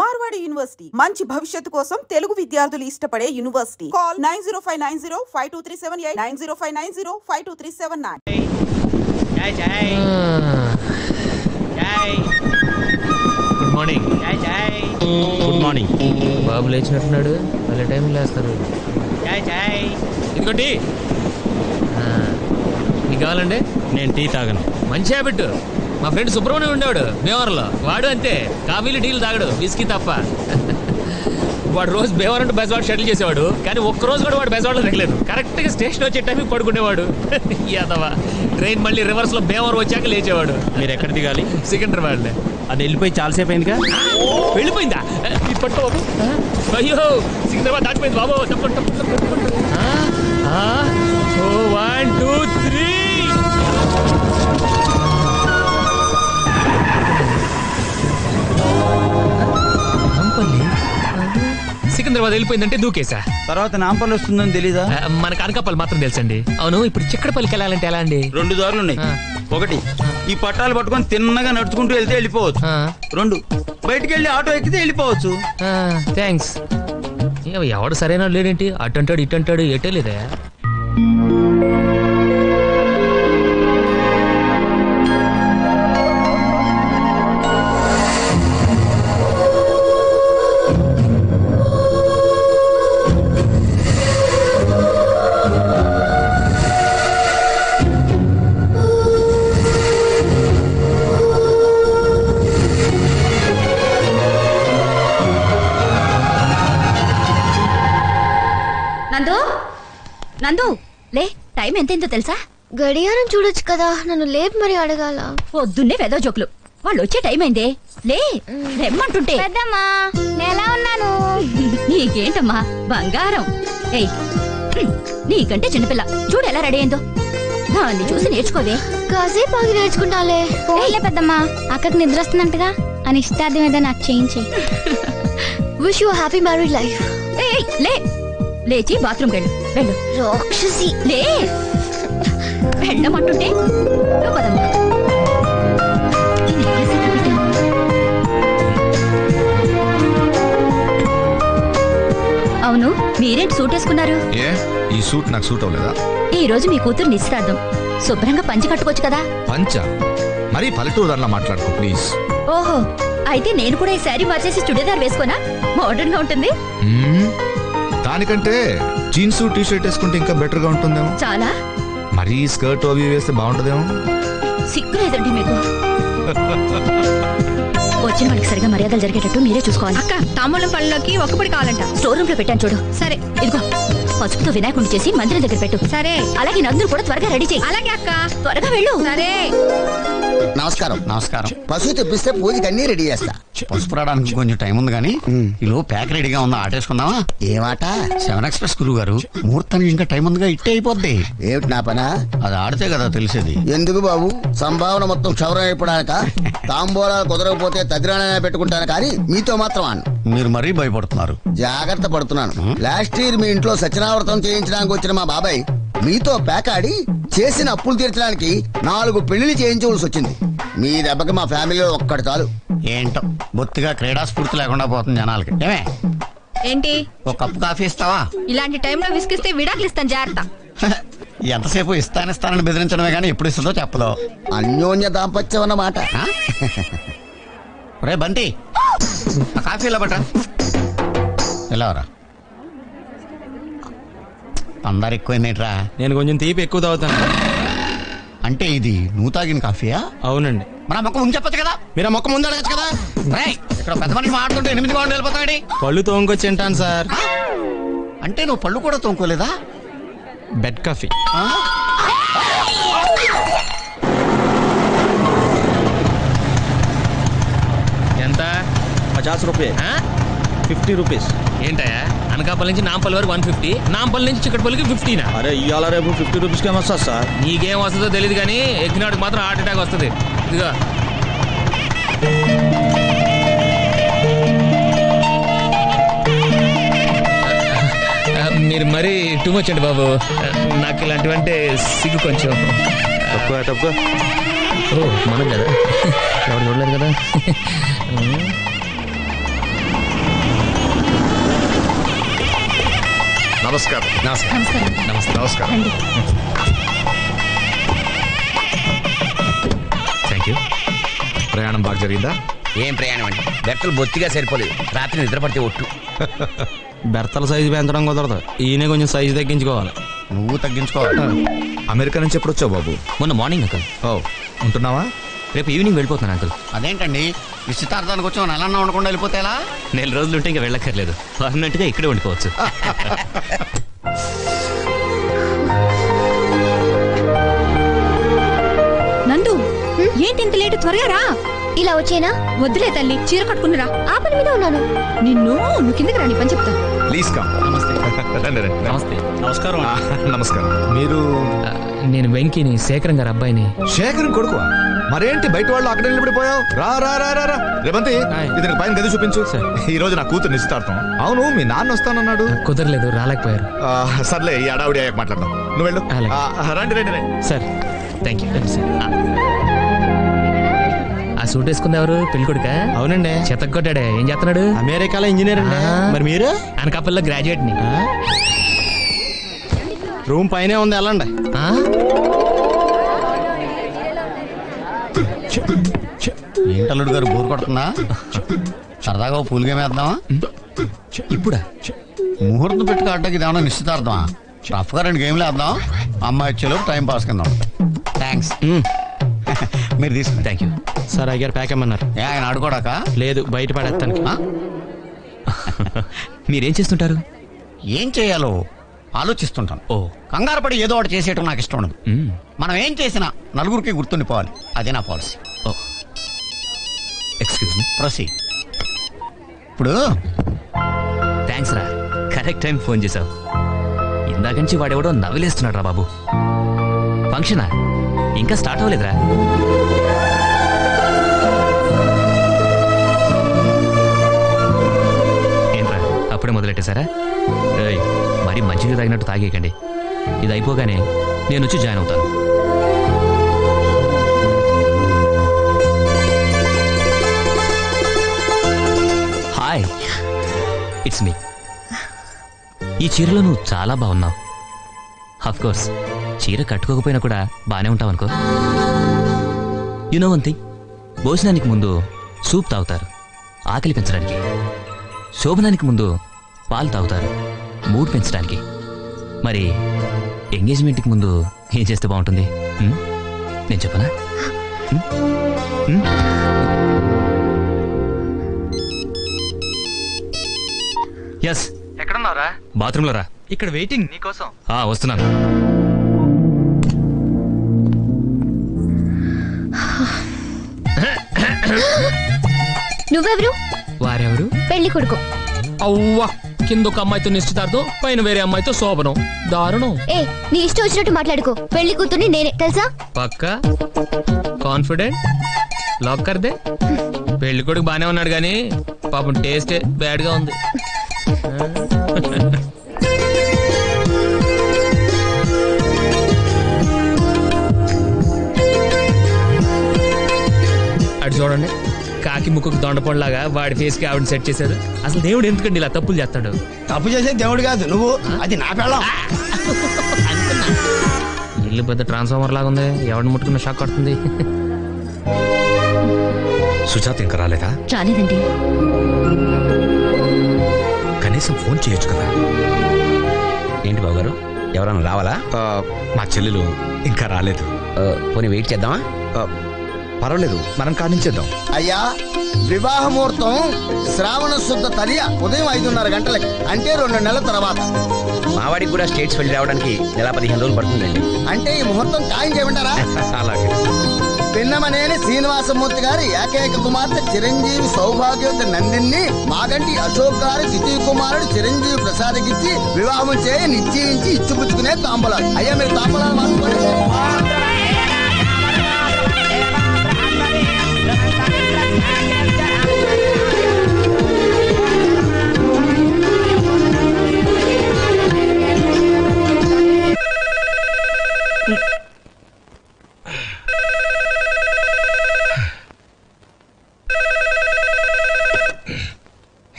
Marwadi university మంచి భవిష్యత్తు కోసం తెలుగు విద్యార్థులు ఇష్టపడే యూనివర్సిటీ. కాల్ 9059052378 9059052379. జై జై జై. Good morning. జై జై. Good morning. బాబు లేచినట్టున్నాడు, వాళ్ళ టైం లేస్తారు. జై జై. ఇదిగోటి మీకు కావాలండి? నేను టీ తాగను. మంచి హ్యాబిట్. మా ఫ్రెండ్ సుబ్రహ్మణ్యం ఉండేవాడు భీమవరంలో, వాడు అంతే, కాఫీలు టీలు తాగడు, విస్కీ తప్ప. వాడు రోజు భీమవరం టు బెజవాడ షటిల్ చేసేవాడు, కానీ ఒక్కరోజు కూడా వాడు బెజవాడలో దిగలేదు. కరెక్ట్గా స్టేషన్ వచ్చే టైంకి పడుకునేవాడు. యాదవా ట్రైన్ మళ్ళీ రివర్స్లో భీమవరం వచ్చాక లేచేవాడు. మీరు ఎక్కడ దిగాలి? సికింద్రాబాద్లే. అది వెళ్ళిపోయి చాలాసేపు అయిందిగా. వెళ్ళిపోయిందా? పట్టు బాబు. అయ్యో సికింద్రాబాద్ దాటిపోయింది బాబు. తప్పండి 1 2 3. సికింద్రాబాద్ వెళ్ళిపోయిందంటే దూకేసా. తర్వాత నాంపల్లి వస్తుందని తెలీదా? మనకు అనకాపల్లి మాత్రం తెలుసండి. అవును, ఇప్పుడు చిక్కడపల్లికి వెళ్ళాలంటే ఎలా అండి? 2 దారులు ఉన్నాయి. ఒకటి, ఈ పట్టాలు పట్టుకొని తిన్నగా నడుచుకుంటూ వెళ్తే వెళ్ళిపోవచ్చు. 2, బయటికి వెళ్ళి ఆటో ఎక్కితే వెళ్ళిపోవచ్చు. థ్యాంక్స్. ఎవడు సరైన లేడేంటి, అటు అంటాడు ఇటు అంటాడు, ఎటే లేదా? నందు లే, టైం ఎంతైందో తెలుసా? గడియారం చూడొచ్చు కదా, నన్ను లేపు మరి అడగాల. పొద్దున్నే వెదో జోకులు. వాళ్ళు వచ్చే టైం అయిందే, లే రెమ్మంటుంటే. పెద్దమ్మా నేలా ఉన్నాను. నీకేంటమ్మా బంగారం. ఏయ్ నీకంటే చిన్నపిల్ల చూడు ఎలా రెడీ అయిందో. దాన్ని చూసి నేర్చుకోవే. కాసేపు ఆగి నేర్చుకుంటాలే. పోలే పెద్దమ్మా, అక్కడికి నిద్ర వస్తుందంటగా, అని ఇష్టార్థం ఏదో నాకు చేయించి. Wish you happy married life. ఏయ్ లే, లేచి బాత్రూమ్ వెళ్ళు. వెళ్ళు రాక్షసి. లే వెళ్ళమంటుంటే పదమ్మా. అవును, మీరేంటి సూట్ వేసుకున్నారు? ఏ ఈ సూట్ నాకు సూట్ అవ్వలేదా? ఈ రోజు మీ కూతురు నిశ్చితార్థం, శుభ్రంగా పంచి కట్టుకోవచ్చు కదా. పంచ మరీ పల్లెటూరు దానిలా మాట్లాడుకో ప్లీజ్. ఓహో, అయితే నేను కూడా ఈ శారీ మార్చేసి చుడీదార్ వేసుకోనా? మోడర్న్ గా ఉంటుంది. దానికంటే జీన్స్ టీ షర్ట్ వేసుకుంటే ఇంకా బెటర్ గా ఉంటుందేమో. చాలా. మరీ స్కర్ట్ అవి వేస్తే బాగుంటుందేమో. సిగ్గులేదండి మీకు. వచ్చిన వాళ్ళకి సరిగా మర్యాదలు జరిగేటట్టు మీరే చూసుకోవాలి. అక్క, తాంబూలం పళ్ళలోకి ఒక్కపడి కావాలంట. స్టోర్ రూమ్ లో పెట్టాను చూడు. సరే ఇదిగో పసుపుతో వినాయకుడిని చేసి మందిరం దగ్గర పెట్టు. సరే. అలాగే నందులు కూడా త్వరగా రెడీ చేయి. అలాగే అక్క, త్వరగా వెళ్ళు. సరే. నమస్కారం. నమస్కారం. పశువు తెప్పిస్తే పూజకి అన్ని రెడీ చేస్తా. పసుపు రావడానికి కొంచెం టైం ఉంది కానీ ఈలో ప్యాక్ రెడీగా ఉందా, ఆటేసుకుందామా? ఏమాట? 7 ఎక్స్ప్రెస్ గురువు గారు, ముహూర్తానికి ఇంకా టైం ఉందిగా, ఇట్టే అయిపోద్ది. ఏమిటి నా పనా? అది ఆడితే కదా తెలిసేది. ఎందుకు బాబు, సంభావన మొత్తం క్షౌరం అయిపోడానిక? తాంబూలాలు కుదరకపోతే తదిరాణనే పెట్టుకుంటాను కానీ మీతో మాత్రం అన్న. మీరు మరీ భయపడుతున్నారు. జాగ్రత్త పడుతున్నాను. లాస్ట్ ఇయర్ మీ ఇంట్లో సత్యనావ్రతం చేయించడానికి వచ్చిన మా బాబాయ్ మీతో పేకాడి చేసిన అప్పులు తీర్చడానికి 4 పెళ్లిళ్ళు చేయించవలసి వచ్చింది. మీ దెబ్బకి మా ఫ్యామిలీలో ఒక్కటి చాలు. ఏంటో బొత్తిగా క్రీడా స్ఫూర్తి లేకుండా పోతుంది జనాలకి. ఏమే ఏంటి? ఒక కప్పు కాఫీ ఇస్తావా? ఇలాంటి టైంలో విసిగిస్తే విడాకులు ఇస్తాను, జాగ్రత్త. ఎంతసేపు ఇస్తానని బెదిరించడమే కానీ ఎప్పుడు ఇస్తుందో చెప్పదు. అన్యోన్య దాంపత్యం అన్నమాట. రే బంటి, ఆ కాఫీ ఇలా పట్ట. ఇలా రా. అందరు ఎక్కువైందేట్రా? నేను కొంచెం తీపి ఎక్కువ తాగుతాను. అంటే ఇది నువ్వు తాగిన కాఫీయా? అవునండి. మన మొక్క ముందు చెప్పచ్చు కదా. మీరు ఆ మొక్క ముందు అడగచ్చు కదా. ఇక్కడ పెద్ద మనిషి మాట్లాడుతుంటే 8 బాగుండి వెళ్ళిపోతాడు. పళ్ళు తోముకొచ్చి తింటాను సార్. అంటే నువ్వు పళ్ళు కూడా తోముకోలేదా? Bed coffee. ఎంత? 50 రూపాయలు. 50 రూపీస్. ఏంటయా అనకాపల్లి నుంచి నాంపల్లి వరకు 150, నాంపల్లి నుంచి చిక్కడపల్లికి 50. అరే ఇవాళ రేపు 50 రూపీస్కి ఏమొస్తా సార్? నీకేం వస్తుందో తెలియదు కానీ ఎక్కినాడికి మాత్రం హార్ట్ అటాక్ వస్తుంది. ఇదిగో మీరు మరీ టూ మచ్ అండి బాబు. నాకు ఇలాంటివంటే సిగ్గు కొంచెం. తక్కువ. ఓ మనం కదా, ఎవరు చూడలేదు కదా. నమస్కారం. నమస్కారం. నమస్కారం. Thank you. ప్రయాణం బాగా జరిగిందా? ఏం ప్రయాణం అండి, బెర్తలు బొత్తిగా సరిపోలేదు. రాత్రి నిద్ర పడితే ఒట్టు. బెర్తల సైజు పెంచడం కుదరదు, ఈయనే కొంచెం సైజు తగ్గించుకోవాలి. నువ్వు తగ్గించుకోవాలి. అమెరికా నుంచి ఎప్పుడు వచ్చావు బాబు? మొన్న మార్నింగ్ అంకుల్. ఓ, ఉంటున్నావా? రేపు ఈవినింగ్ వెళ్ళిపోతున్నాను అంకుల్. అదేంటండి నిశ్చితార్థానికి వచ్చి నెలన్నా ఉండకుండా వెళ్ళిపోతే ఎలా? 4 రోజులు ఉంటే ఇంకా వెళ్ళక్కర్లేదు, పర్మనెంట్ గా ఇక్కడే ఉండిపోవచ్చు. నందు, ఏంటి ఇంత లేటు? త్వరగా రా. ఇలా వచ్చేనా? వద్దులే తల్లి, చీర కట్టుకునిరా. ఆ పని మీద ఉన్నాను. నువ్వు కిందకి రాని పని చెప్తా. Please come. నమస్తే. రండి రండి. నమస్తే. నమస్కారం. నమస్కారం. మీరు నేను వెంకీని, శేఖరం గారి అబ్బాయిని. శేఖరం కొడుకు? మరేంటి బయట వాళ్ళు అక్కడ నిలబడిపోయావు? రా రా రా రా రా. రేవంతి, ఇతనికి పైన గది చూపించు. ఈ రోజు నా కూతురు నిశ్చితార్థం. అవును, మీ నాన్న వస్తానన్నాడు. కుదరలేదు, రాలేకపోయారు. సర్లే, ఈ అడావిడి అయ్యాక మాట్లాడదాం. నువ్వు వెళ్ళు. రండి రండి రండి. Sir thank you. ఆ సూట్ వేసుకుంది ఎవరు? పెళ్లి కొడుకా? అవునండి. చెత్తకొట్టాడే. ఏం చేస్తున్నాడు? అమెరికాలో ఇంజనీర్ అండి. మరి మీరు? అనకాపల్లిలో గ్రాడ్యుయేట్ ని. రూమ్ పైనే ఉంది, వెళ్ళండి. ఏంటల్లుడు గారు బోర్ కొడుతుందా? సరదాగా పూలు గేమ్ వేద్దామా? ఇప్పుడా? ముహూర్తం పెట్టుకు అడ్డకి ఇదేమన్నా నిశ్చితార్థమా? రఫ్ గా 2 గేమ్లు వేద్దాం, అమ్మాయి వచ్చేలోపు టైం పాస్ కింద. థ్యాంక్స్. మీరు తీసుకుని. Thank you sir. అయ్యారు ప్యాక్ అమ్మన్నారు. ఆయన ఆడుకోడాక? లేదు, బయట పడేస్తాను. మీరేం చేస్తుంటారు? ఏం చేయాలో ఆలోచిస్తుంటాను. కంగారు పడి ఏదో ఒకటి చేసేయటం నాకు ఇష్టం ఉండదు. మనం ఏం చేసినా నలుగురికి గుర్తుండిపోవాలి, అదే నా పాలసీ. Excuse me. ప్రొసీడ్. ఇప్పుడు థ్యాంక్స్ రా, కరెక్ట్ టైం ఫోన్ చేసావు. ఇందాక నుంచి వాడెవడో నవ్వులేస్తున్నాడు రా బాబు. ఫంక్షనా? ఇంకా స్టార్ట్ అవ్వలేదురా. ఏంట్రా అప్పుడే మొదలెట్టేశారా? మరీ మంచిగా తాగినట్టు తాగేయకండి. ఇది అయిపోగానే నేను వచ్చి జాయిన్ అవుతాను. Hi, it's me. ఈ చీరలో నువ్వు చాలా బాగున్నావు. ఆఫ్ కోర్స్ చీర కట్టుకోకపోయినా కూడా బానే ఉంటావు అనుకో. యు నో వన్ థింగ్, భోజనానికి ముందు సూప్ తాగుతారు ఆకలి పెంచడానికి, శోభనానికి ముందు పాలు తాగుతారు మూడ్ పెంచడానికి. మరి ఎంగేజ్మెంట్కి ముందు ఏం చేస్తే బాగుంటుంది? నేను చెప్పనా? ఎస్. ఎక్కడున్నారా? బాత్రూంలో రా. ఇక్కడ వెయిటింగ్ నీకోసం. వస్తున్నాను. నువ్వెవరు? వారెవరు? పెళ్లి కొడుకు. అవ్వా, కింద ఒక అమ్మాయితో నిశ్చితార్థం, పైన వేరే అమ్మాయితో శోభనం. దారుణం. ఏ, నీ ఇష్టం వచ్చినట్టు మాట్లాడుకో. పెళ్లి కూతుర్ని నేనే, తెలుసా? పక్కా కాన్ఫిడెంట్? లాక్ కర్దే. పెళ్లి కొడుకు బానే ఉన్నాడు గానీ పాపం టేస్టే బ్యాడ్ గా ఉంది. అటు చూడండి, కాకి ముక్కుకు దొండపండులాగా వాడి ఫేస్ కి ఆవిడ సెట్ చేశారు. అసలు దేవుడు ఎందుకండి ఇలా తప్పులు చేస్తాడు? తప్పు చేసే దేవుడు కాదు నువ్వు, అది నా పెళ్ళం. ఇల్లు పెద్ద ట్రాన్స్ఫార్మర్ లాగా ఉంది, ఎవరిని ముట్టుకున్న షాక్ కొడుతుంది. సుజాత ఇంకా రాలేదా? రాలేదండి. కనీసం ఫోన్ చేయొచ్చు కదా. ఏంటి బావగారు, ఎవరన్నా రావాలా? మా చెల్లెలు ఇంకా రాలేదు. పోనీ వెయిట్ చేద్దామా? పర్వాలేదు, మనం కానించేద్దాం. అయ్యా, వివాహ ముహూర్తం శ్రావణ శుద్ధ తదియ ఉదయం 5:30 గంటలకి, అంటే 2 నెలల తర్వాత. మావాడికి కూడా స్టేట్స్ వెళ్ళి రావడానికి 15 రోజులు పడుతుందండి. అంటే ఈ ముహూర్తం ఖాయం చేయమంటారా? అలాగే. పిన్నమనేని శ్రీనివాసమూర్తి గారి ఏకైక కుమార్తె చిరంజీవి సౌభాగ్యవతి నందిని మాగంటి అశోక్ గారి ద్వితీయ కుమారుడు చిరంజీవి ప్రసాద్కిచ్చి వివాహం చేయి నిశ్చయించి ఇచ్చిపుచ్చుకునే తాంబూలాలు. అయ్యా, మీరు తాంబూలాలు మార్చుకోండి.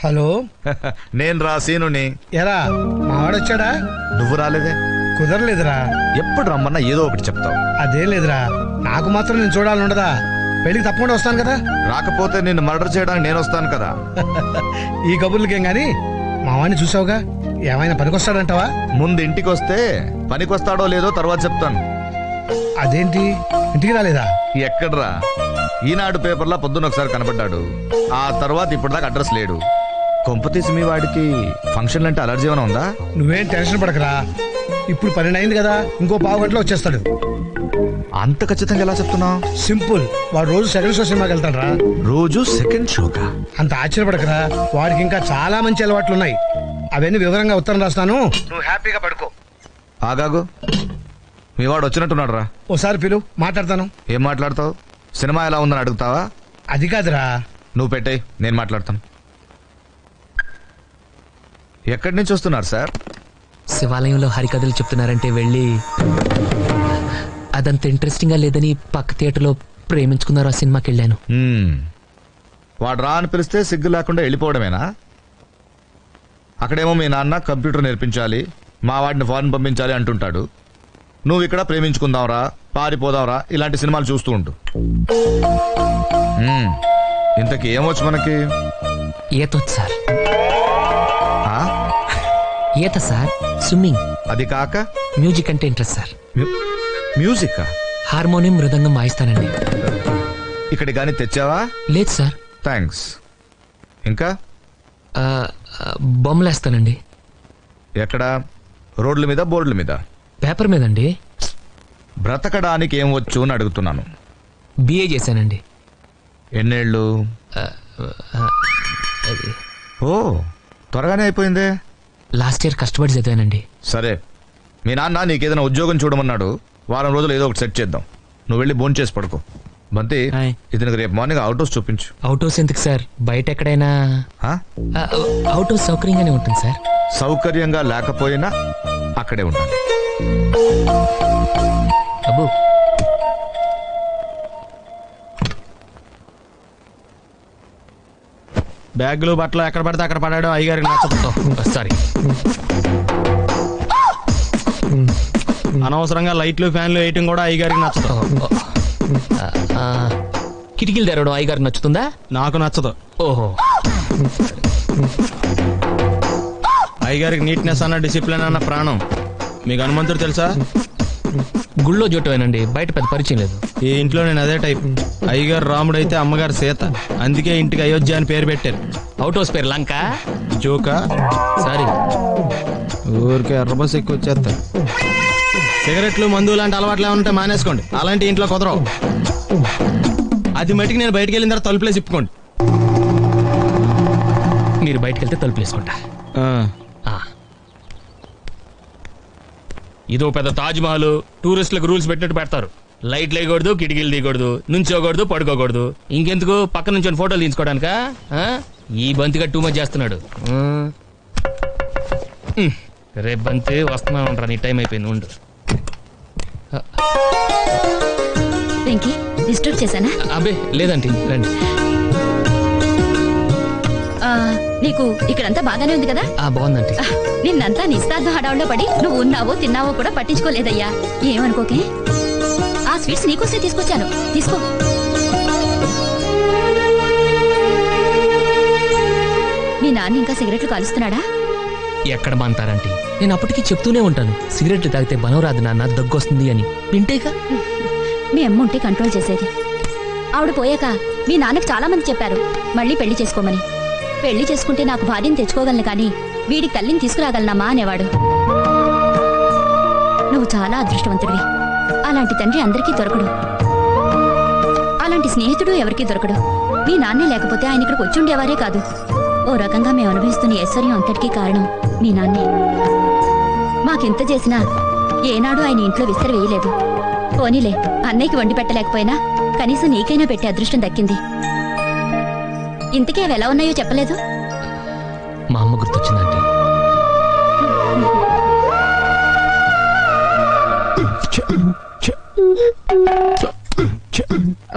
హలో నేను రా సీనుని. ఎరా మావాడొచ్చాడా? నువ్వు రాలేదే. కుదరలేదురా. ఎప్పుడు రమ్మన్నా ఏదో ఒకటి చెప్తావు. అదే లేదురా, నాకు మాత్రం నేను చూడాలని ఉండదా? పెళ్లికి తప్పకుండా వస్తాను కదా. రాకపోతే నిన్ను మర్డర్ చేయడానికి నేను వస్తాను కదా. ఈ కబుర్లకేం గాని మావాడిని చూసావుగా, ఏమైనా పనికొస్తాడంటావా? ముందు ఇంటికి వస్తే పనికొస్తాడో లేదో తర్వాత చెప్తాను. అదేంటి ఇంటికి రాలేదా? ఎక్కడ్రా, ఈనాడు పేపర్లో పొద్దున్న ఒకసారి కనపడ్డాడు. ఆ తర్వాత ఇప్పటిదాకా అడ్రస్ లేడు. కొంపతీసి మీ వాడికి ఫంక్షన్లు అంటే అలర్జీ ఏమైనా ఉందా? నువ్వేం టెన్షన్ పడకరా, ఇప్పుడు 12 అయింది కదా, ఇంకో పావు గంటలో వచ్చేస్తాడు. అంత ఖచ్చితంగా ఎలా చెప్తున్నావు? సింపుల్, వాడు రోజు సెకండ్ షో సినిమాకి వెళ్తాడు రా. రోజు సెకండ్ షోకా? అంత ఆశ్చర్యపడకరా, వాడికి ఇంకా చాలా మంచి అలవాట్లు ఉన్నాయి. అవన్నీ వివరంగా ఉత్తరం రాస్తాను, నువ్వు హ్యాపీగా పడుకో. ఆగాగు, మీ వాడు వచ్చినట్టున్నాడు రా. ఓసారి పిలు, మాట్లాడతాను. ఏం మాట్లాడతావు? సినిమా ఎలా ఉందని అడుగుతావా? అది కాదురా. నువ్వు పెట్టేయ్, నేను మాట్లాడతాను. ఎక్కడి నుంచి వస్తున్నారు సార్? శివాలయంలో హరికథలు చెప్తున్నారంటే వెళ్ళి అదంత ఇంట్రెస్టింగ్ గా లేదని పక్క థియేటర్లో ప్రేమించుకున్నారు ఆ సినిమాకి వెళ్ళాను. వాడు రా అని పిలిస్తే సిగ్గు లేకుండా వెళ్ళిపోవడమేనా? అక్కడేమో మీ నాన్న కంప్యూటర్ నేర్పించాలి, మా వాడిని ఫారెన్ పంపించాలి అంటుంటాడు. నువ్వు ఇక్కడ ప్రేమించుకుందాంరా, పారిపోదాంరా ఇలాంటి సినిమాలు చూస్తూ ఉంటు. ఇంతకీ ఏమొచ్చు మనకి? ఈతొచ్చు సార్. ఈత సార్, స్విమ్మింగ్. అది కాక మ్యూజిక్ అంటే ఇంట్రెస్ట్ సార్. మ్యూజిక్? హార్మోనియం, మృదంగం వాయిస్తానండి. ఇక్కడ కానీ తెచ్చావా? లేదు సార్. థ్యాంక్స్. ఇంకా? బొమ్మలేస్తానండి. ఎక్కడ? రోడ్ల మీద, బోర్డుల మీద? పేపర్ మీదండి. బ్రతకడానికి ఏం వచ్చు అని అడుగుతున్నాను. బిఏ చేశానండి. ఎన్నేళ్ళు? ఓ, త్వరగానే అయిపోయిందే. లాస్ట్ ఇయర్ కష్టపడి చదివానండి. సరే, మీ నాన్న నీకేదైనా ఉద్యోగం చూడమన్నాడు. వారం రోజులు ఏదో ఒకటి సెట్ చేద్దాం. నువ్వు వెళ్ళి భోంచేసి చేసి పడుకో. బంతి, ఇతనికి రేపు మార్నింగ్ అవుట్ హౌస్ చూపించు. అవుట్ హౌస్ ఎందుకు సార్? బయట ఎక్కడైనా. అవుట్ హౌస్ సౌకర్యంగానే ఉంటుంది సార్. సౌకర్యంగా లేకపోయినా అక్కడే ఉండాలి. అబ్బు, బ్యాగులు బట్టలు ఎక్కడ పడితే అక్కడ పడాడు అయ్యగారికి నచ్చదు. సారీ. అనవసరంగా లైట్లు ఫ్యాన్లు వేయటం కూడా అయ్యగారికి నచ్చదు. కిటికీలు తెరవడం అయ్యగారికి నచ్చుతుందా? నాకు నచ్చదు. ఓహో. అయ్యగారికి నీట్నెస్ అన్న డిసిప్లిన్ అన్న ప్రాణం. మీకు హనుమంతుడు తెలుసా? గుళ్ళో జోటమేనండి, బయట పెద్ద పరిచయం లేదు. ఈ ఇంట్లో నేను అదే టైప్. అయ్యగారు రాముడు అయితే అమ్మగారు సీత, అందుకే ఇంటికి అయోధ్య అని పేరు పెట్టారు. అవుట్ హౌస్ పేరు లంక. జోకా? సారీ, ఊరికే ఎర్రబస్ ఎక్కువ వచ్చేస్తారు. సిగరెట్లు, మందు లాంటి అలవాట్లు ఏమంటే మానేసుకోండి, అలాంటి ఇంట్లో కుదరవు. అది మటుకు నేను బయటకు వెళ్ళిన తర్వాత తలుపులేసి ఇప్పుకోండి. మీరు బయటకు వెళ్తే తలుపులు వేసుకుంటా. ఇదో పెద్ద తాజ్ మహల్. టూరిస్టులకు రూల్స్ పెట్టినట్టు పెడతారు. లైట్లు వేయకూడదు, కిటికీలు తీయకూడదు, నుంచోకూడదు, పడుకోకూడదు. ఇంకెందుకు పక్క నుంచి ఫోటోలు తీసుకోవడానికా? ఈ బంతిగా టూ మచ్ చేస్తున్నాడు. రేపు బంతి వస్తున్నా ఉంటా, నీ టైం అయిపోయింది, ఉండు. డిస్టర్బ్ చేశానా? అబ్బే లేదండి, రండి. నీకు ఇక్కడంతా బాగానే ఉంది కదా? బాగుందండి. నిన్నంతా నిస్తార్థ హడావుల్లో పడి నువ్వు ఉన్నావో తిన్నావో కూడా పట్టించుకోలేదయ్యా. ఏమనుకోకే, ఆ స్వీట్స్ నీకోసే తీసుకొచ్చాను, తీసుకో. మీ నాన్న ఇంకా సిగరెట్లు కాలుస్తున్నాడా? ఎక్కడ మాంటారంటే నేను అప్పటికి చెప్తూనే ఉంటాను, సిగరెట్లు తాగితే బలం రాదు నాన్న, దగ్గొస్తుంది అని. వింటేగా మీ అమ్మ ఉంటే కంట్రోల్ చేసేది. ఆవిడ పోయాక మీ నాన్నకు చాలా మంది చెప్పారు మళ్ళీ పెళ్లి చేసుకోమని. పెళ్లి చేసుకుంటే నాకు భార్యను తెచ్చుకోగలను కానీ వీడికి తల్లిని తీసుకురాగలనమ్మా అనేవాడు. నువ్వు చాలా అదృష్టవంతుడివి. అలాంటి తండ్రి అందరికీ దొరకడు, అలాంటి స్నేహితుడు ఎవరికీ దొరకడు. మీ నాన్నే లేకపోతే ఆయన ఇక్కడికి వచ్చి ఉండేవారే కాదు. ఓ రకంగా మేము అనుభవిస్తున్న ఐశ్వర్యం అంతటికీ కారణం మీ నాన్నే. మాకెంత చేసినా ఏనాడు ఆయన ఇంట్లో విస్తర వేయలేదు. పోనీలే, అన్నయ్యకి వండి పెట్టలేకపోయినా కనీసం నీకైనా పెట్టే అదృష్టం దక్కింది. ఇంతకీ అవి ఎలా ఉన్నాయో చెప్పలేదు. మా అమ్మ గుర్తొచ్చిందండి.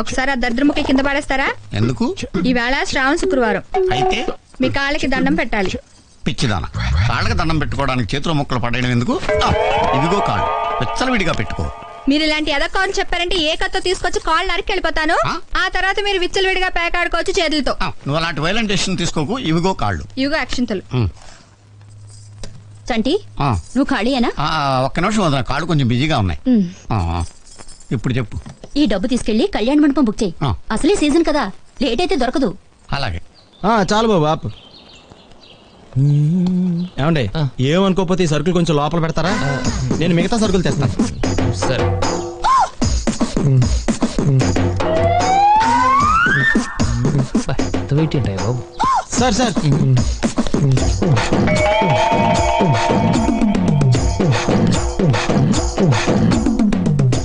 ఒకసారి ఆ దరిద్రముఖి కింద పడేస్తారా? ఎందుకు? ఈవేళ శ్రావణ శుక్రవారం. అయితే మీ కాళ్ళకి దండం పెట్టాలి. పిచ్చిదాన, కాళ్ళకి దండం పెట్టుకోవడానికి చేతులు మొక్కలు పడేయడం ఎందుకు? ఇదిగో కాళ్ళు విచ్చలవిడిగా పెట్టుకో. మీరు ఇలాంటి ఎదక్కని చెప్పారంటే ఏ కత్తో తీసుకొచ్చి కాళ్ళు నరికి వెళ్ళిపోతాను. ఆ తర్వాత మీరు విచ్చలవిడిగా పేకాడుకోవచ్చు చేతులతో. నువ్వు అలాంటి వైలెంట్ డెసిషన్ తీసుకోకు. ఇవిగో కాళ్ళు. ఇవిగో అక్షింతలు. చంటి, నువ్వు ఖాళీయేనా? ఒక్క నిమిషం వదిన, కాళ్ళు కొంచెం బిజీగా ఉన్నాయి. ఇప్పుడు చెప్పు. ఈ డబ్బు తీసుకెళ్లి కళ్యాణ మండపం బుక్ చేయి. అసలే సీజన్ కదా, లేట్ అయితే దొరకదు. అలాగే. చాలు బాబు ఆపు. ఏమండి, ఏమనుకోకపోతే ఈ సరుకులు కొంచెం లోపల పెడతారా? నేను మిగతా సరుకులు తెస్తాను. సరే. వెయిట్ ఏంటి బాబు? సార్ సార్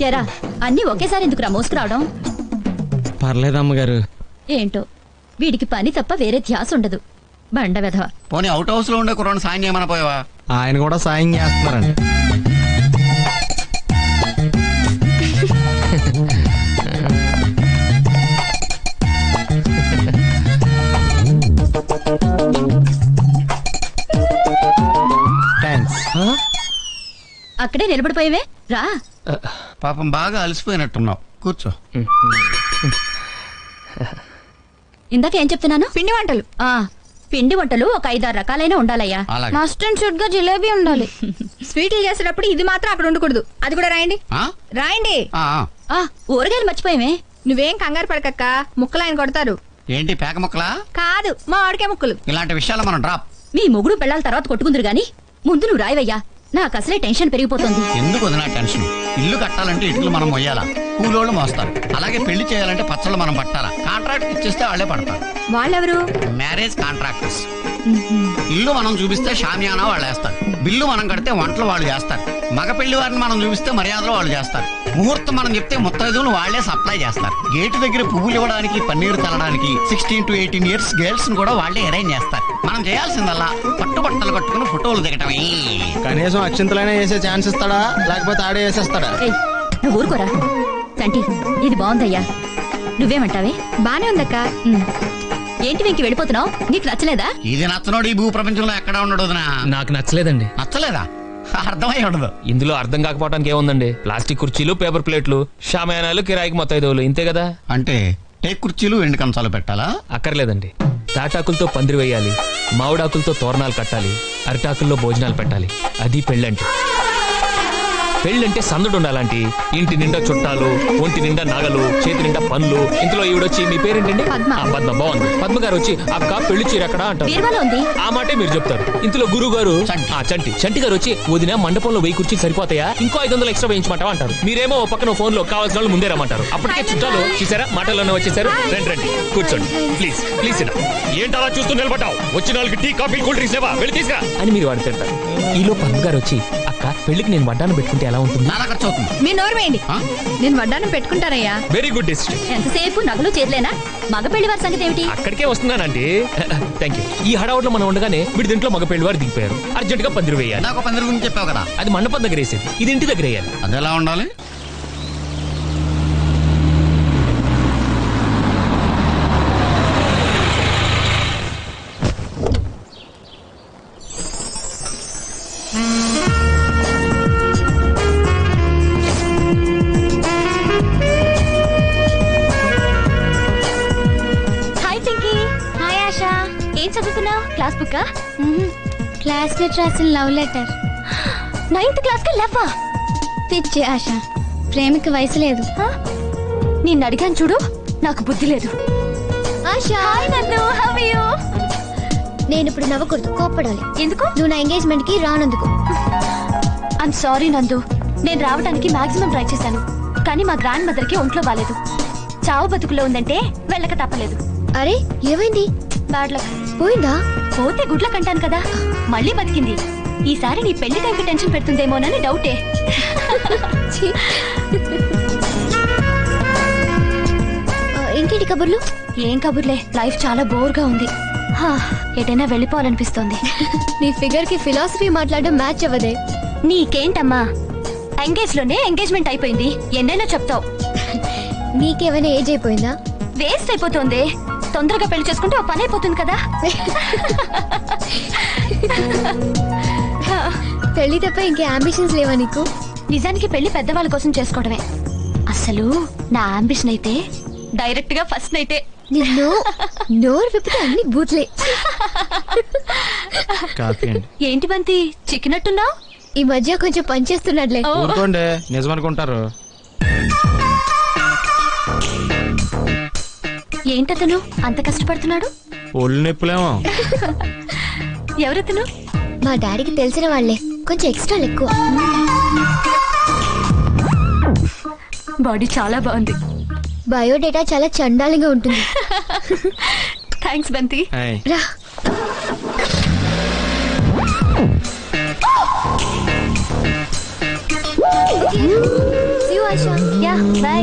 ఎరా, అన్ని ఒకేసారి ఎందుకురా మోసుకురావడం? పర్లేదమ్మగారు. ఏంటో వీడికి పని తప్ప వేరే ధ్యాస ఉండదు. బండ వెధవ. పోనీ అవుట్ హౌస్ లో ఉండే కుర్రాడు సాయం చేయమని పోయావా? ఆయన కూడా సాయం చేస్తున్నారండి. అక్కడే నిలబడిపోయేవే, రా. పాపం బాగా అలసిపోయినట్టున్నావు, కూర్చో. ఇందాక ఏం చెప్తున్నాను? పిండి వంటలు. పిండి వంటలు ఒక 5-6 రకాలైన ఉండాలయ్యా. మస్ట్ అండ్ షుడ్ గా జిలేబీ ఉండాలి. స్వీట్లు చేసేటప్పుడు ఇది మాత్రం అక్కడ ఉండకూడదు. అది కూడా రాయండి. రాయండి. ఊరగాయలు మర్చిపోయేవే. నువ్వేం కంగారు పడకక్క, ముక్కలు ఆయన కొడతారు. ఏంటి పేక ముక్కలా? కాదు, మా ఆడికే ముక్కలు. ఇలాంటి విషయాలు మనం డ్రాప్. మీ మొగుడు పెళ్ళాల తర్వాత కొట్టుకుందరు గాని ముందు నువ్వు రాయవయ్యా. నాకు అసలే టెన్షన్ పెరిగిపోతుంది. ఎందుకు వదినా టెన్షన్? ఇల్లు కట్టాలంటే ఇటుకలు మనం మొయ్యాలా, కూలోళ్ళు మోస్తారు. అలాగే పెళ్లి చేయాలంటే పచ్చళ్ళు మనం పట్టాలా. కాంట్రాక్ట్ ఇచ్చేస్తే వాళ్లే పడతారు. వాళ్ళెవరు? Marriage contractors. ఇల్లు మనం చూపిస్తే షామియానా వాళ్ళు వేస్తారు. బిల్లు మనం కడితే వంటలు వాళ్ళు చేస్తారు. మగ పెళ్లి వారిని మనం చూపిస్తే మర్యాదలు వాళ్ళు చేస్తారు. ముహూర్తం మనం చెప్తే ముత్తైదువులు వాళ్లే సప్లై చేస్తారు. గేటు దగ్గర పువ్వులు ఇవ్వడానికి, పన్నీరు చల్లడానికి 16 to 18 years గర్ల్స్ ను కూడా వాళ్లే అరేంజ్ చేస్తారు. మనం చేయాల్సిందల్లా పట్టుబట్టలు కట్టుకుని ఫోటోలు దిగటమే. కనీసం అక్షింతలైనా వేసే ఛాన్స్ ఇస్తాడా, లేకపోతే ఆడే వేసేస్తాడా? నువ్వు ఊరుకోరా. చంటి, ఇది బాగుందయ్యా, నువ్వేమంటావే? బానే ఉందక్క. ఏంటి వెంకి వెళ్ళిపోతున్నావు? నీకు నచ్చలేదా? ఇది నచ్చనోడు ఈ భూ ప్రపంచంలో ఎక్కడ ఉండడు. నాకు నచ్చలేదండి. నచ్చలేదా? అర్థమై ఉండదు. ఇందులో అర్థం కాకపోవడానికి ఏముందండి? ప్లాస్టిక్ కుర్చీలు, పేపర్ ప్లేట్లు, షామయానాలు, కిరాయికి మొత్తైదువులు, ఇంతే కదా. అంటే టేక్ కుర్చీలు, ఎండు కంచాలు పెట్టాలా? అక్కర్లేదండి. తాటాకులతో పందిరి వేయాలి, మామిడాకులతో తోరణాలు కట్టాలి, అరిటాకుల్లో భోజనాలు పెట్టాలి. అది పెళ్ళంటే. పెళ్ళంటే సందడు ఉండాలంటే ఇంటి నిండా చుట్టాలు, ఒంటి నిండా నగలు, చేతి నిండా పనులు. ఇంట్లో ఈవిడొచ్చి మీ పేరేంటండి? పద్మ. బాగుంది. పద్మ గారు వచ్చి అక్క పెళ్లి చీర ఎక్కడ అంటారు. ఆ మాటే మీరు చెప్తారు. ఇందులో గురువు గారు చంటి గారు వచ్చి వదిన మండపంలో 1000 కుర్చీలు సరిపోతాయా, ఇంకో 500 ఎక్స్ట్రా వేయించమంటావా అంటారు. మీరేమో పక్కన ఫోన్ లో కావాల్సిన వాళ్ళు ముందే రమ్మంటారు. అప్పటికే చుట్టాలు చూసారా, మాటల్లోనే వచ్చేసారు. రండి కూర్చోండి, ప్లీజ్ ప్లీజ్. ఏంటి అలా చూస్తూ నిలబడ్డావు? వచ్చిన వాళ్ళకి టీ, కాఫీ, కూల్ డ్రింక్స్ లేవా, వెళ్ళి తీసుకురా అని మీరు వాడు తింటారు. ఈలో పద్మ గారు వచ్చి అక్క పెళ్లికి నేను వడ్డాను పెట్టుకుంటే ఎలా ఉంటుంది? మీ నోరు వేయండి. నేను వడ్డానం పెట్టుకుంటానయ్యా. Very good decision. ఎంతసేపు నగలు చేతులేనా? మగ పెళ్లి వారి సంగతి ఏమిటి? అక్కడికే వస్తున్నానండి. Thank you. ఈ హడావుట్లో మనం ఉండగానే వీడి దీంట్లో మగ పెళ్లి వారు దిగిపోయారు. అర్జెంట్ గా పందిరి వేయాలి. నాకు పందిరి గురించి చెప్పావు కదా, అది మండపం దగ్గర వేసేది, ఇది ఇంటి దగ్గర వేయాలి. అది ఎలా ఉండాలి? ఏం చదువుతున్నావు? Class book? క్లాస్మేట్ రాసిన లవ్ లెటర్. 9th క్లాస్ కి లవ్వా? పిచ్చి ఆశ, ప్రేమకి వయసు లేదు. నిన్ను అడిగాను చూడు, నాకు బుద్ధి లేదు. నేను ఇప్పుడు నవ్వకూడదు, కోప్పడాలి. ఎందుకు? నువ్వు నా ఎంగేజ్మెంట్ కి రానందుకు. ఐమ్ సారీ నందు. నేను రావడానికి మాక్సిమం ట్రై చేశాను, కానీ మా గ్రాండ్ మదర్ కి ఒంట్లో బాలేదు. చావు బతుకులో ఉందంటే వెళ్ళక తప్పలేదు. అరే ఏమైంది? Bad luck. పోయిందా? పోతే గుడ్ల కంటాను కదా, మళ్ళీ బతికింది. ఈసారి నీ పెళ్లి టైంకి టెన్షన్ పెడుతుందేమోనని డౌటే. ఇంకేంటి కబుర్లు? ఏం కబుర్లే, లైఫ్ చాలా బోర్గా ఉంది. ఎటైనా వెళ్ళిపోవాలనిపిస్తోంది. నీ ఫిగర్ కి ఫిలాసఫీ మాట్లాడడం మ్యాచ్ అవ్వదే. నీకేంటమ్మా, ఎంగేజ్ లోనే ఎంగేజ్మెంట్ అయిపోయింది, ఎన్నైనా చెప్తావు. నీకేమైనా ఏజ్ అయిపోయిందా? వేస్ట్ అయిపోతుంది. తొందరగా పెళ్లి చేసుకుంటే ఓ పని అయిపోతుంది కదా. పెళ్లి తప్ప ఇంకే అంబిషన్స్ లేవా నీకు? నిజానికి పెళ్లి పెద్దవాళ్ళ కోసం చేసుకోవడమే. అసలు నా అంబిషన్ అయితే డైరెక్ట్ గా ఫస్ట్ అయితే నిన్ను నోరు విప్పితే అన్ని బూత్లే. ఏంటి బంతి చిక్కినట్టున్నావు? ఈ మధ్య కొంచెం పనిచేస్తున్నట్లే. ఊరుకోండి, నిజమనుకుంటారు. ఏంటతను అంత కష్టపడుతున్నాడు? ఒళ్ళు నొప్పులేమో. ఎవరతను? మా డాడీకి తెలిసిన వాళ్లే, కొంచెం ఎక్స్ట్రా ఎక్కువ. బాడీ చాలా బాగుంది. బయోడేటా చాలా చండాలంగా ఉంటుంది. థ్యాంక్స్ బంతి. రా. See you, Aisha. Yeah, bye.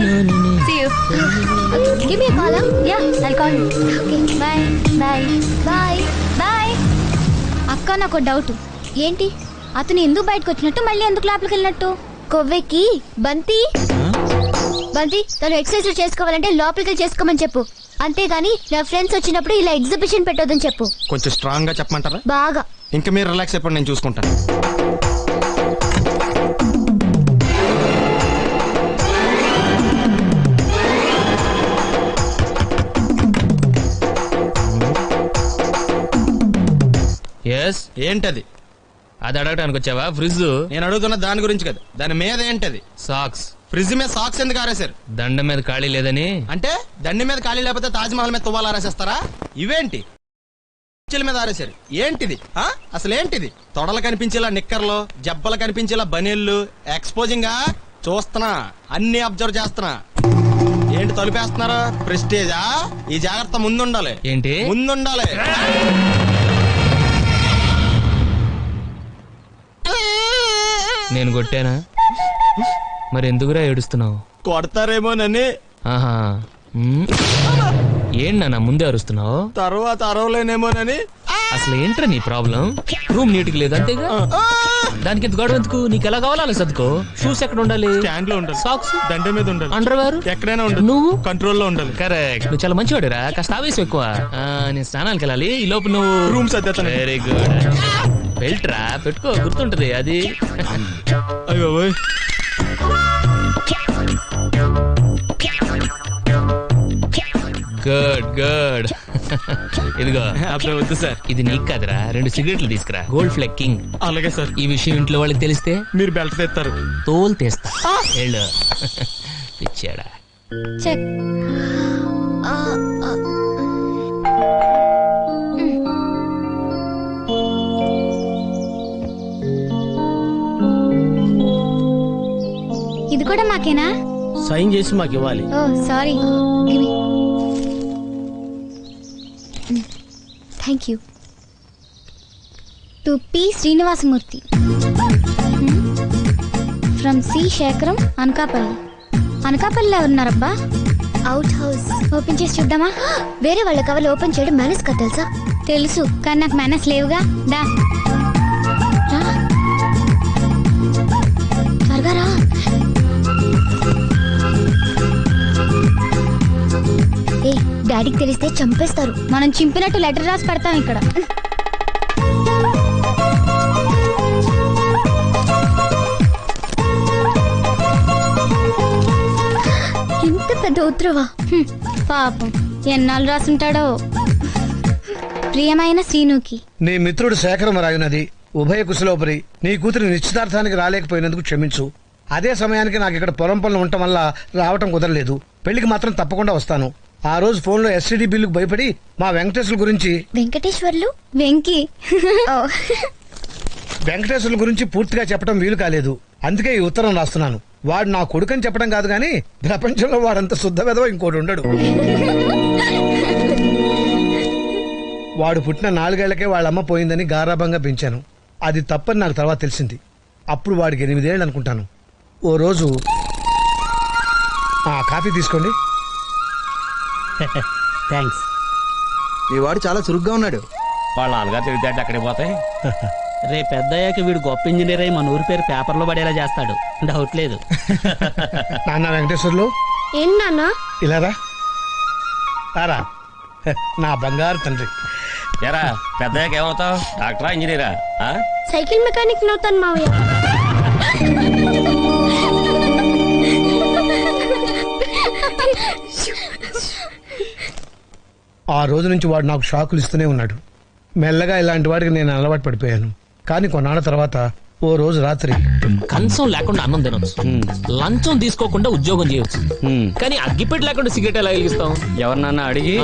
See you. Give me a call. Yeah, I'll call you. Okay. Bye. Bye. Bye. Bye. అక్క నాకు డౌట్. ఏంటి? అతను ఎందుకు బయటకు వచ్చినట్టు, మళ్ళీ ఎందుకు లోపలికి వెళ్ళినట్టు? కొవ్వెక్కి బంతి తను ఎక్సర్సైజ్ చేసుకోవాలంటే లోపలికి చేసుకోమని చెప్పు. అంతేగాని నా ఫ్రెండ్స్ వచ్చినప్పుడు ఇలా ఎగ్జిబిషన్ పెట్టొద్దని చెప్పు. కొంచెం స్ట్రాంగ్ గా చెప్పమంటారా? బాగా. ఇంకా మీరు రిలాక్స్ అయిపోండి, నేను చూసుకుంటాను. ఏంటది? అది అడగటానికి వచ్చావా? ఫ్రిడ్జ్. నేను అడుగుతున్న దాని గురించి కదా, దాని మీద ఏంటది? సాక్స్. ఫ్రిడ్జ్ మీద సాక్స్ ఎందుకు ఆరేశారు? దండ మీద ఖాళీ లేదని. అంటే దండి మీద ఖాళీ లేకపోతే తాజ్మహల్ మీద తువ్వాలు ఆరేసేస్తారా? ఇవేంటి మీద ఆరేశారు? ఏంటిది? అసలు ఏంటిది? తొడలు కనిపించేలా నిక్కర్లు, జబ్బలు కనిపించేలా బనీళ్లు, ఎక్స్పోజింగ్ గా చూస్తున్నా, అన్ని అబ్జర్వ్ చేస్తున్నా. ఏంటి తలుపేస్తున్నారా? ప్రెస్టేజా? ఈ జాగ్రత్త ముందుండాలి. ఏంటి ముందుండాలి? నేను కొట్టానా? మరి ఎందుకురా ఏడుస్తున్నావు? కొడతారేమోనని. ఆహా, ఏంటన్నా ముందే అరుస్తున్నావు? తర్వాత అరవలేనేమోనని. అసలు ఏంట్రా నీ ప్రాబ్లం? రూమ్ నీట్ గా లేదు అంతేగా, దానికి ఎంత గొడవ ఎందుకు? నీకు ఎలా కావాలో అలా సర్దుకో. షూస్ ఎక్కడ ఉండాలి? స్టాండ్ లో ఉండాలి. సాక్స్ దండ మీద ఉండాలి. అండర్ వేర్ ఎక్కడైనా ఉండాలి. నువ్వు కంట్రోల్లో ఉండాలి. కరెక్ట్. నువ్వు చాలా మంచివాడురా, కాస్త ఆవేశం ఎక్కువ. నేను స్నానానికి వెళ్ళాలి, ఈ లోపు నువ్వు రూమ్ సర్దేస్తాను. Very good. బెల్ట్ రా పెట్టుకో, గుర్తుంటది అది. అయ్యో గుడ్ గుడ్. ఇదిగో అప్పుడు వద్దు సార్, ఇది నీకు కాదురా, 2 సిగరెట్లు తీసుకురా. Gold flake king. అలాగే సార్. ఈ విషయం ఇంట్లో వాళ్ళకి తెలిస్తే మీరు బెల్ట్ తెస్తారు. తోలు తీస్తా. వెళ్ళు. ఇచ్చాడా? చెక్. ఇది కూడా మాకేనా? సైన్ చేసి మాకు ఇవ్వాలి. Oh sorry. Thank you. To P Srinivasamurthy from C Sekharam, Anakapalli. అనకాపల్లిలో ఉన్నారబ్బా. Out house. ఓపెన్ చేసి చూద్దామా? వేరే వాళ్ళ కవర్లు ఓపెన్ చేయడం మేనేజ్ కదా తెలుసా? తెలుసు, కానీ నాకు మేనేజ్ లేవుగా. దా త్వరగా రా. ఏ డాడీకి తెలిస్తే చంపేస్తారు. మనం చింపినట్టు లెటర్ రాసి పెడతాం ఇక్కడ. ఇంత పెద్ద ఉత్తరవా? పాపం ఎన్నాళ్ళు రాసుంటాడో. ప్రియమైన శ్రీనుకి, నీ మిత్రుడు శేఖరం రాయునది ఉభయ కుశలోపరి. నీ కూతురి నిశ్చితార్థానికి రాలేకపోయినందుకు క్షమించు. అదే సమయానికి నాకు ఇక్కడ పొలం పనులు ఉండటం వల్ల రావటం కుదరలేదు. పెళ్లికి మాత్రం తప్పకుండా వస్తాను. ఆ రోజు ఫోన్లో ఎస్టీడీ బిల్లుకు భయపడి మా వెంకటేశ్వర్ల గురించి వెంకటేశ్వర్లు వెంకీ వెంకటేశ్వర్ల గురించి పూర్తిగా చెప్పడం వీలు కాలేదు. అందుకే ఈ ఉత్తరం రాస్తున్నాను. వాడు నా కొడుకని చెప్పడం కాదు గాని ప్రపంచంలో వాడంత శుద్ధ వెధవ ఇంకోటి ఉండడు. వాడు పుట్టిన 4 ఏళ్లకే వాళ్ళమ్మ పోయిందని గారాభంగా పెంచాను. అది తప్పని నాకు తర్వాత తెలిసింది. అప్పుడు వాడికి 8 ఏళ్ళు అనుకుంటాను. ఓ రోజు కాఫీ తీసుకోండి. థ్యాంక్స్. మీ వాడు చాలా చురుగ్గా ఉన్నాడు. వాళ్ళ నాన్నగారు తెలివితేటలు అక్కడికి పోతాయి. రేపు పెద్దయ్యాక వీడు గొప్ప ఇంజనీర్ అయి మన ఊరి పేరు పేపర్లో పడేలా చేస్తాడు, డౌట్ లేదు. నాన్న వెంకటేశ్వర్లు ఏంటి నాన్న? ఇలా రా. నా బంగారు తండ్రి. ఎరా పెద్దయ్యాక ఏమవుతావు? డాక్టరా, ఇంజనీరా? సైకిల్ మెకానిక్ అవుతాను మావయ్య. ఆ రోజు నుంచి వాడు నాకు షాకులు ఇస్తూనే ఉన్నాడు. మెల్లగా ఇలాంటి వాడికి నేను అలవాటు పడిపోయాను. కానీ కొన్నాళ్ళ తర్వాత ఓ రోజు రాత్రి కంచం లేకుండా అన్నం తినొచ్చు, లంచం తీసుకోకుండా ఉద్యోగం చేయొచ్చు, కానీ అగ్గిపెట్టి లేకుండా సిగరెట్ ఎలా వెలిగిస్తాం? ఎవరినన్నా అడిగి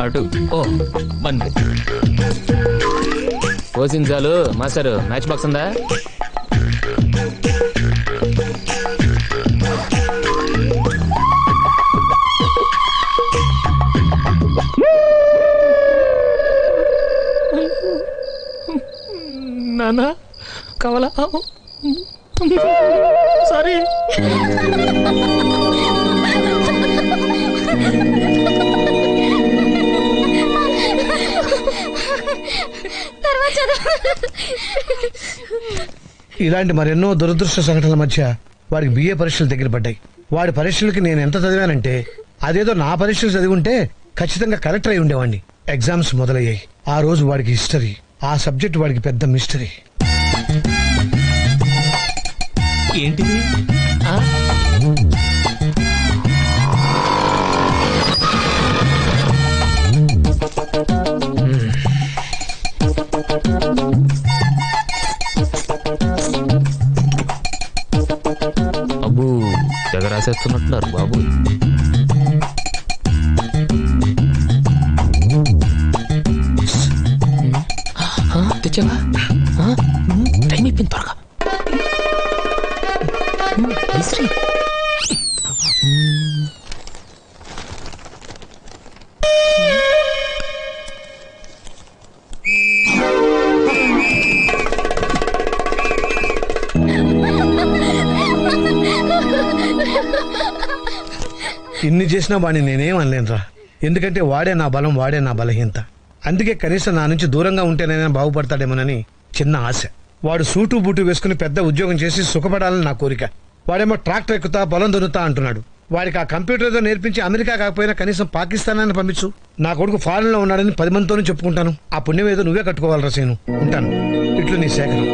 అటు. ఓ బండి పోసించాలు. మాస్టర్ మ్యాచ్ బాక్స్ ఉందా? నానా కావాలా? సారీ. ఇలాంటి మరెన్నో దురదృష్ట సంఘటనల మధ్య వాడికి బిఏ పరీక్షలు దగ్గర పడ్డాయి. వాడి పరీక్షలకి నేను ఎంత చదివానంటే అదేదో నా పరీక్షలు చదివి ఉంటే ఖచ్చితంగా కలెక్టర్ అయి ఉండేవాడిని. ఎగ్జామ్స్ మొదలయ్యాయి. ఆ రోజు వాడికి హిస్టరీ, ఆ సబ్జెక్ట్ వాడికి పెద్ద మిస్టరీ. ఏంటిది? అబ్బు తెగ రాసేస్తున్నట్టున్నారు బాబు. తెచ్చావా? టైం అయిపోయింది, త్వరగా. ఇన్ని చేసినా వాడిని నేనేం అనలేనురా. ఎందుకంటే వాడే నా బలం, వాడే నా బలహీనత. అందుకే కనీసం నా నుంచి దూరంగా ఉంటేనైనా బాగుపడతాడేమోనని చిన్న ఆశ. వాడు సూటు బూటు వేసుకుని పెద్ద ఉద్యోగం చేసి సుఖపడాలని నా కోరిక. వాడేమో ట్రాక్టర్ ఎక్కుతా, పొలం దున్నుతా అంటున్నాడు. వాడికి ఆ కంప్యూటర్ ఏదో నేర్పించి అమెరికా కాకపోయినా కనీసం పాకిస్తాన్ పంపించు. నా కొడుకు ఫారెన్ లో ఉన్నాడని 10 మందితోనూ చెప్పుకుంటాను. ఆ పుణ్యం ఏదో నువ్వే కట్టుకోవాలరా సేను. ఉంటాను. ఇట్లు నీ శేఖరం.